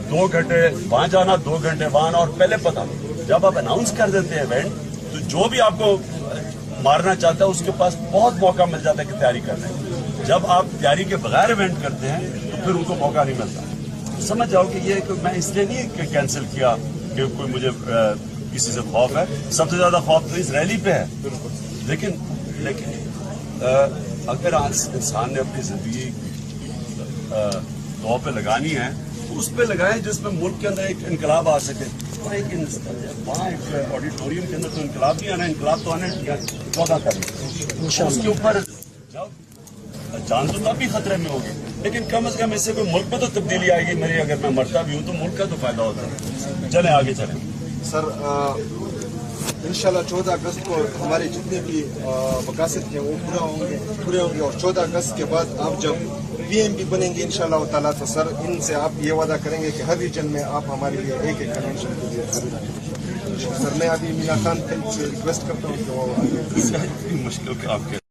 2 घंटे वहां जाना, 2 घंटे वहां आना, और पहले पता जब आप अनाउंस कर देते हैं इवेंट, तो जो भी आपको मारना चाहता है उसके पास बहुत मौका मिल जाता है कि तैयारी करने का। जब आप तैयारी के बगैर इवेंट करते हैं तो फिर उनको मौका नहीं मिलता। समझ जाओ कि ये मैं इसलिए नहीं कैंसिल किया कि कोई मुझे किसी से खौफ है। सबसे ज्यादा खौफ तो इस रैली पे है। लेकिन अगर इंसान ने अपनी जिंदगी दौर पे लगानी है तो उस पे लगाएं जिसमें मुल्क के अंदर एक इनकलाब आ सके। वहाँ एक ऑडिटोरियम के अंदर तो इनकलाब नहीं आना, इनकलाब तो आना 14 तारीख, उसके ऊपर जाओ, जान तो तब भी खतरे में होगी, लेकिन कम से कम इससे कोई मुल्क में तो तब्दीली आएगी मेरी। अगर मैं मरता भी हूँ तो मुल्क का तो फायदा होता है। चले आगे चले सर। इंशाल्लाह 14 अगस्त को हमारे जितने भी मकासद हैं वो पूरे होंगे और 14 अगस्त के बाद आप जब पीएम भी बनेंगे इंशाल्लाह ताला, तो सर इनसे आप ये वादा करेंगे कि हर रीजन में आप हमारे लिए एक कन्वेंशन के लिए जरूर आएंगे। सर मैं अभी मीना खान से रिक्वेस्ट करता हूँ कि वो मुश्किल आपके